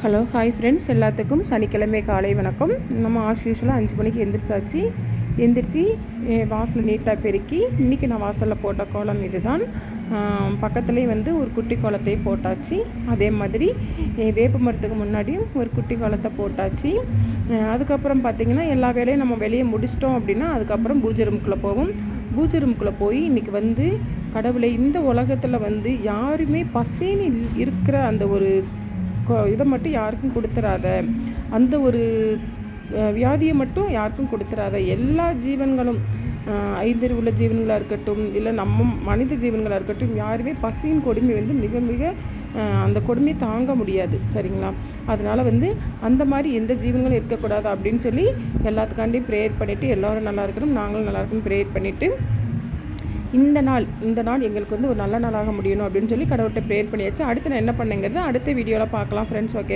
Hello hi friends, எல்லாத்துக்கும் சனிக்கிழமை காலை வணக்கம். நம்ம யூஷுவலாக 5 மணிக்கு எந்திரிச்சு வாசலை நீட்டாக பெருக்கி இன்றைக்கி நான் வாசலில் போட்ட கோலம் இது தான். பக்கத்துலேயே ஒரு குட்டி கோலத்தையும் போட்டாச்சு. அதே மாதிரி வேப்ப மரத்துக்கு முன்னாடியும் ஒரு குட்டி கோலத்தை போட்டாச்சு. அதுக்கப்புறம் பார்த்திங்கன்னா எல்லா வேலையும் நம்ம வெளியே முடிச்சிட்டோம் அப்படின்னா அதுக்கப்புறம் பூஜை ரூமுக்குள்ளே போவோம். பூஜை ரூமுக்குள்ளே போய் இன்றைக்கி கடவுளை இந்த உலகத்தில் யாருமே பசின்னு இருக்கிற அந்த ஒரு இதை மட்டும் யாருக்கும் கொடுத்துறாத, அந்த ஒரு வியாதியை மட்டும் யாருக்கும் கொடுத்துறாத. எல்லா ஜீவன்களும் ஐந்தறிவு உள்ள ஜீவன்களாக இருக்கட்டும், இல்லை நம்ம மனித ஜீவன்களாக இருக்கட்டும், யாருமே பசியின் கொடுமை மிக மிக அந்த கொடுமையை தாங்க முடியாது. சரிங்களா? அதனால் அந்த மாதிரி எந்த ஜீவன்களும் இருக்கக்கூடாது அப்படின்னு சொல்லி எல்லாத்துக்காண்டியும் ப்ரேயர் பண்ணிவிட்டு எல்லோரும் நல்லா இருக்கணும், நாங்களும் நல்லா இருக்கணும் ப்ரேயர் பண்ணிவிட்டு இந்த நாள் எங்களுக்கு ஒரு நல்ல நாளாக முடியணும் அப்படின்னு சொல்லி கடவுள்கிட்ட ப்ரேயர் பண்ணியாச்சு. அடுத்து நான் என்ன பண்ணேங்கிறது அடுத்த வீடியோவில் பார்க்கலாம் ஃப்ரெண்ட்ஸ். ஓகே.